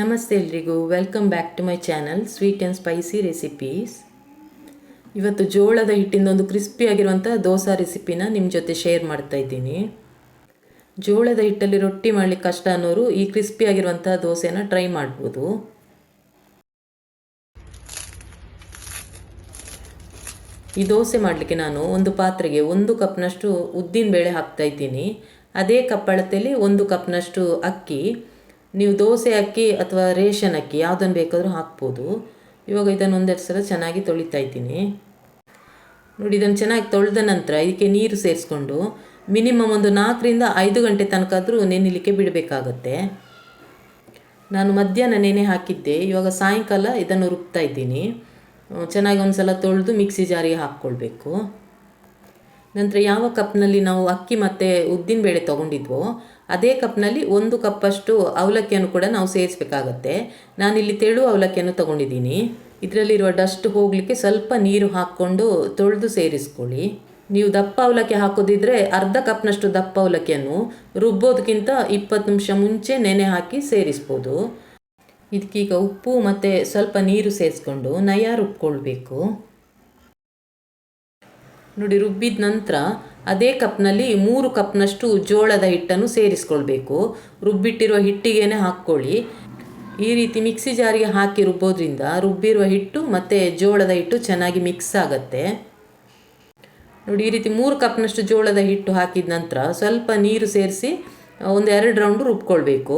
ನಮಸ್ತೆ ಎಲ್ರಿಗೂ, welcome back to my channel sweet and spicy recipes. ಇವತ್ತು ಜೋಳದ ಹಿಟ್ಟಿಂದ ಒಂದು ಕ್ರಿಸ್ಪಿಯಾಗಿರುವಂಥ ದೋಸೆ ರೆಸಿಪಿನ ನಿಮ್ಮ ಜೊತೆ ಶೇರ್ ಮಾಡ್ತಾ ಇದ್ದೀನಿ. ಜೋಳದ ಹಿಟ್ಟಲ್ಲಿ ರೊಟ್ಟಿ ಮಾಡಲಿಕ್ಕೆ ಕಷ್ಟ ಅನ್ನೋರು ಈ ಕ್ರಿಸ್ಪಿಯಾಗಿರುವಂಥ ದೋಸೆನ ಟ್ರೈ ಮಾಡ್ಬೋದು. ಈ ದೋಸೆ ಮಾಡಲಿಕ್ಕೆ ನಾನು ಒಂದು ಪಾತ್ರೆಗೆ 1 ಕಪ್ನಷ್ಟು ಉದ್ದಿನಬೇಳೆ ಹಾಕ್ತಾ ಇದ್ದೀನಿ. ಅದೇ ಕಪ್ ಅಳತೆಯಲ್ಲಿ 1 ಕಪ್ನಷ್ಟು ಅಕ್ಕಿ. ನೀವು ದೋಸೆ ಅಕ್ಕಿ ಅಥವಾ ರೇಷನ್ ಅಕ್ಕಿ ಯಾವುದನ್ನು ಬೇಕಾದರೂ ಹಾಕ್ಬೋದು. ಇವಾಗ ಇದನ್ನು ಒಂದೆರಡು ಸಲ ಚೆನ್ನಾಗಿ ತೊಳಿತಾ ಇದ್ದೀನಿ. ನೋಡಿ, ಇದನ್ನು ಚೆನ್ನಾಗಿ ತೊಳೆದ ನಂತರ ಇದಕ್ಕೆ ನೀರು ಸೇರಿಸ್ಕೊಂಡು ಮಿನಿಮಮ್ ಒಂದು 4 ರಿಂದ 5 ಗಂಟೆ ತನಕಾದರೂ ನೆನೆಯಲಿಕ್ಕೆ ಬಿಡಬೇಕಾಗತ್ತೆ. ನಾನು ಮಧ್ಯಾಹ್ನ ನೆನೆ ಹಾಕಿದ್ದೆ. ಇವಾಗ ಸಾಯಂಕಾಲ ಇದನ್ನು ರುಬ್ತಾ ಇದ್ದೀನಿ. ಚೆನ್ನಾಗಿ ಒಂದು ಸಲ ತೊಳೆದು ಮಿಕ್ಸಿ ಜಾರಿಗೆ ಹಾಕ್ಕೊಳ್ಬೇಕು. ನಂತರ ಯಾವ ಕಪ್ನಲ್ಲಿ ನಾವು ಅಕ್ಕಿ ಮತ್ತು ಉದ್ದಿನಬೇಳೆ ತೊಗೊಂಡಿದ್ವೋ ಅದೇ ಕಪ್ನಲ್ಲಿ 1 ಕಪ್ಪಷ್ಟು ಅವಲಕ್ಕಿಯನ್ನು ಕೂಡ ನಾವು ಸೇರಿಸಬೇಕಾಗತ್ತೆ. ನಾನಿಲ್ಲಿ ತೆಳು ಅವಲಕ್ಕಿಯನ್ನು ತೊಗೊಂಡಿದ್ದೀನಿ. ಇದರಲ್ಲಿರುವ ಡಸ್ಟ್ ಹೋಗಲಿಕ್ಕೆ ಸ್ವಲ್ಪ ನೀರು ಹಾಕ್ಕೊಂಡು ತೊಳೆದು ಸೇರಿಸ್ಕೊಳ್ಳಿ. ನೀವು ದಪ್ಪ ಅವಲಕ್ಕಿ ಹಾಕೋದಿದ್ರೆ ಅರ್ಧ ಕಪ್ನಷ್ಟು ದಪ್ಪ ಅವಲಕ್ಕಿಯನ್ನು ರುಬ್ಬೋದಕ್ಕಿಂತ 20 ನಿಮಿಷ ಮುಂಚೆ ನೆನೆ ಹಾಕಿ ಸೇರಿಸ್ಬೋದು. ಇದಕ್ಕೀಗ ಉಪ್ಪು ಮತ್ತು ಸ್ವಲ್ಪ ನೀರು ಸೇರಿಸ್ಕೊಂಡು ನಯ ರುಬ್ಕೊಳ್ಬೇಕು. ನೋಡಿ, ರುಬ್ಬಿದ ನಂತರ ಅದೇ ಕಪ್ನಲ್ಲಿ 3 ಕಪ್ನಷ್ಟು ಜೋಳದ ಹಿಟ್ಟನ್ನು ಸೇರಿಸ್ಕೊಳ್ಬೇಕು. ರುಬ್ಬಿಟ್ಟಿರುವ ಹಿಟ್ಟಿಗೇನೆ ಹಾಕ್ಕೊಳ್ಳಿ. ಈ ರೀತಿ ಮಿಕ್ಸಿ ಜಾರಿಗೆ ಹಾಕಿ ರುಬ್ಬೋದ್ರಿಂದ ರುಬ್ಬಿರುವ ಹಿಟ್ಟು ಮತ್ತು ಜೋಳದ ಹಿಟ್ಟು ಚೆನ್ನಾಗಿ ಮಿಕ್ಸ್ ಆಗುತ್ತೆ. ನೋಡಿ, ಈ ರೀತಿ 3 ಕಪ್ನಷ್ಟು ಜೋಳದ ಹಿಟ್ಟು ಹಾಕಿದ ನಂತರ ಸ್ವಲ್ಪ ನೀರು ಸೇರಿಸಿ ಒಂದು 2 ರೌಂಡು ರುಬ್ಕೊಳ್ಬೇಕು.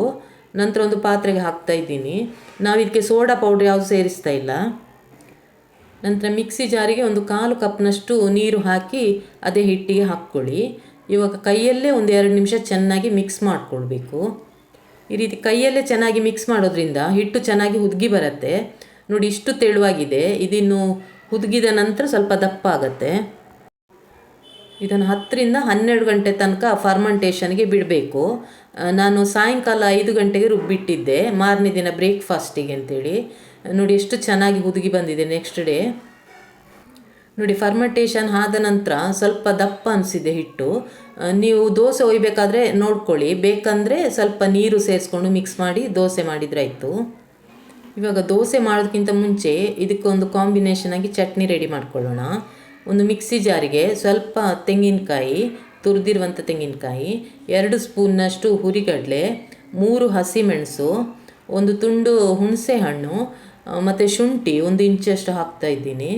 ನಂತರ ಒಂದು ಪಾತ್ರೆಗೆ ಹಾಕ್ತಾ ಇದ್ದೀನಿ. ನಾವು ಇದಕ್ಕೆ ಸೋಡಾ ಪೌಡ್ರ್ ಯಾವುದು ಸೇರಿಸ್ತಾ ಇಲ್ಲ. ನಂತರ ಮಿಕ್ಸಿ ಜಾರಿಗೆ ಒಂದು 1/4 ಕಪ್ನಷ್ಟು ನೀರು ಹಾಕಿ ಅದೇ ಹಿಟ್ಟಿಗೆ ಹಾಕ್ಕೊಳ್ಳಿ. ಇವಾಗ ಕೈಯಲ್ಲೇ ಒಂದು 2 ನಿಮಿಷ ಚೆನ್ನಾಗಿ ಮಿಕ್ಸ್ ಮಾಡಿಕೊಳ್ಬೇಕು. ಈ ರೀತಿ ಕೈಯಲ್ಲೇ ಚೆನ್ನಾಗಿ ಮಿಕ್ಸ್ ಮಾಡೋದ್ರಿಂದ ಹಿಟ್ಟು ಚೆನ್ನಾಗಿ ಹುದುಗಿ ಬರುತ್ತೆ. ನೋಡಿ, ಇಷ್ಟು ತೆಳುವಾಗಿದೆ. ಇದಿನ್ನು ಹುದುಗಿದ ನಂತರ ಸ್ವಲ್ಪ ದಪ್ಪ ಆಗುತ್ತೆ. ಇದನ್ನು 10 ರಿಂದ 12 ಗಂಟೆ ತನಕ ಫರ್ಮೆಂಟೇಷನ್ಗೆ ಬಿಡಬೇಕು. ನಾನು ಸಾಯಂಕಾಲ 5 ಗಂಟೆಗೆ ರುಬ್ಬಿಟ್ಟಿದ್ದೆ, ಮಾರನೇ ದಿನ ಬ್ರೇಕ್ಫಾಸ್ಟಿಗೆ ಅಂತೇಳಿ. ನೋಡಿ, ಎಷ್ಟು ಚೆನ್ನಾಗಿ ಹುದುಗಿ ಬಂದಿದೆ. ನೆಕ್ಸ್ಟ್ ಡೇ ನೋಡಿ, ಫರ್ಮೆಂಟೇಷನ್ ಆದ ನಂತರ ಸ್ವಲ್ಪ ದಪ್ಪ ಅನಿಸಿದೆ ಹಿಟ್ಟು. ನೀವು ದೋಸೆ ಒಯ್ಯಬೇಕಾದ್ರೆ ನೋಡ್ಕೊಳ್ಳಿ, ಬೇಕಂದರೆ ಸ್ವಲ್ಪ ನೀರು ಸೇರಿಸ್ಕೊಂಡು ಮಿಕ್ಸ್ ಮಾಡಿ ದೋಸೆ ಮಾಡಿದರೆ ಆಯಿತು. ಇವಾಗ ದೋಸೆ ಮಾಡೋದಕ್ಕಿಂತ ಮುಂಚೆ ಇದಕ್ಕೊಂದು ಕಾಂಬಿನೇಷನಾಗಿ ಚಟ್ನಿ ರೆಡಿ ಮಾಡ್ಕೊಳ್ಳೋಣ. ಒಂದು ಮಿಕ್ಸಿ ಜಾರಿಗೆ ಸ್ವಲ್ಪ ತೆಂಗಿನಕಾಯಿ, ತುರಿದಿರುವಂಥ ತೆಂಗಿನಕಾಯಿ, 2 ಸ್ಪೂನ್ನಷ್ಟು ಹುರಿಗಡಲೆ, 3 ಹಸಿಮೆಣಸು, 1 ತುಂಡು ಹುಣಸೆ ಹಣ್ಣು ಮತ್ತು ಶುಂಠಿ 1 ಇಂಚಷ್ಟು ಹಾಕ್ತಾ ಇದ್ದೀನಿ.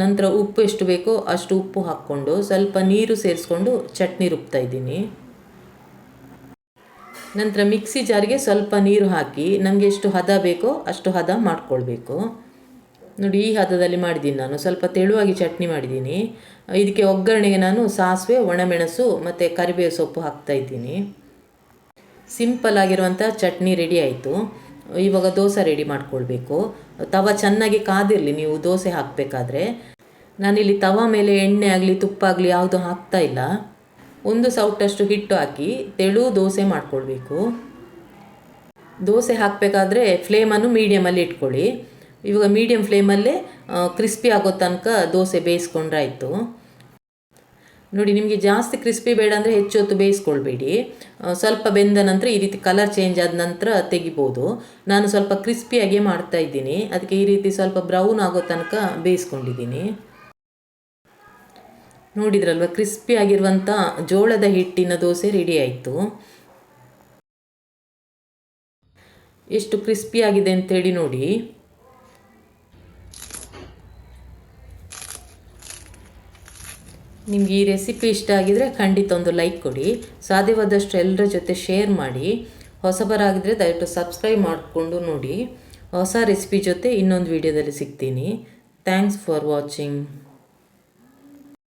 ನಂತರ ಉಪ್ಪು ಎಷ್ಟು ಬೇಕೋ ಅಷ್ಟು ಉಪ್ಪು ಹಾಕ್ಕೊಂಡು ಸ್ವಲ್ಪ ನೀರು ಸೇರಿಸ್ಕೊಂಡು ಚಟ್ನಿ ರುಬ್ತಾ ಇದ್ದೀನಿ. ನಂತರ ಮಿಕ್ಸಿ ಜಾರಿಗೆ ಸ್ವಲ್ಪ ನೀರು ಹಾಕಿ ನಮಗೆ ಎಷ್ಟು ಹದ ಬೇಕೋ ಅಷ್ಟು ಹದ ಮಾಡಿಕೊಳ್ಬೇಕು. ನೋಡಿ, ಈ ಹದದಲ್ಲಿ ಮಾಡಿದ್ದೀನಿ. ನಾನು ಸ್ವಲ್ಪ ತೆಳುವಾಗಿ ಚಟ್ನಿ ಮಾಡಿದ್ದೀನಿ. ಇದಕ್ಕೆ ಒಗ್ಗರಣೆಗೆ ನಾನು ಸಾಸಿವೆ, ಒಣಮೆಣಸು ಮತ್ತು ಕರಿಬೇವು ಸೊಪ್ಪು ಹಾಕ್ತಾ ಇದ್ದೀನಿ. ಸಿಂಪಲ್ ಆಗಿರುವಂಥ ಚಟ್ನಿ ರೆಡಿ ಆಯಿತು. ಇವಾಗ ದೋಸೆ ರೆಡಿ ಮಾಡ್ಕೊಳ್ಬೇಕು. ತವ ಚೆನ್ನಾಗಿ ಕಾದಿರಲಿ ನೀವು ದೋಸೆ ಹಾಕಬೇಕಾದ್ರೆ. ನಾನಿಲ್ಲಿ ತವ ಮೇಲೆ ಎಣ್ಣೆ ಆಗಲಿ ತುಪ್ಪ ಆಗಲಿ ಯಾವುದು ಹಾಕ್ತಾ ಇಲ್ಲ. 1 ಸೌಟಷ್ಟು ಹಿಟ್ಟು ಹಾಕಿ ತೆಳು ದೋಸೆ ಮಾಡ್ಕೊಳ್ಬೇಕು. ದೋಸೆ ಹಾಕಬೇಕಾದ್ರೆ ಫ್ಲೇಮನ್ನು ಮೀಡಿಯಮಲ್ಲಿ ಇಟ್ಕೊಳ್ಳಿ. ಇವಾಗ ಮೀಡಿಯಮ್ ಫ್ಲೇಮಲ್ಲೇ ಕ್ರಿಸ್ಪಿ ಆಗೋ ತನಕ ದೋಸೆ ಬೇಯಿಸ್ಕೊಂಡ್ರಾಯ್ತು. ನೋಡಿ, ನಿಮಗೆ ಜಾಸ್ತಿ ಕ್ರಿಸ್ಪಿ ಬೇಡ ಅಂದರೆ ಹೆಚ್ಚು ಹೊತ್ತು ಬೇಯಿಸ್ಕೊಳ್ಬೇಡಿ. ಸ್ವಲ್ಪ ಬೆಂದ ನಂತರ ಈ ರೀತಿ ಕಲರ್ ಚೇಂಜ್ ಆದ ನಂತರ ತೆಗಿಬೋದು. ನಾನು ಸ್ವಲ್ಪ ಕ್ರಿಸ್ಪಿಯಾಗಿ ಮಾಡ್ತಾ ಇದ್ದೀನಿ, ಅದಕ್ಕೆ ಈ ರೀತಿ ಸ್ವಲ್ಪ ಬ್ರೌನ್ ಆಗೋ ತನಕ ಬೇಯಿಸ್ಕೊಂಡಿದ್ದೀನಿ. ನೋಡಿದ್ರಲ್ವ, ಕ್ರಿಸ್ಪಿ ಆಗಿರುವಂಥ ಜೋಳದ ಹಿಟ್ಟಿನ ದೋಸೆ ರೆಡಿ ಆಯಿತು. ಎಷ್ಟು ಕ್ರಿಸ್ಪಿ ಆಗಿದೆ ಅಂತೇಳಿ ನೋಡಿ. ನಿಮಗೆ ಈ ರೆಸಿಪಿ ಇಷ್ಟ ಆಗಿದರೆ ಖಂಡಿತ ಒಂದು ಲೈಕ್ ಕೊಡಿ. ಸಾಧ್ಯವಾದಷ್ಟು ಎಲ್ಲರ ಜೊತೆ ಶೇರ್ ಮಾಡಿ. ಹೊಸಬರಾಗಿದ್ದರೆ ದಯವಿಟ್ಟು ಸಬ್ಸ್ಕ್ರೈಬ್ ಮಾಡಿಕೊಂಡು ನೋಡಿ. ಹೊಸ ರೆಸಿಪಿ ಜೊತೆ ಇನ್ನೊಂದು ವಿಡಿಯೋದಲ್ಲಿ ಸಿಗ್ತೀನಿ. Thanks for watching.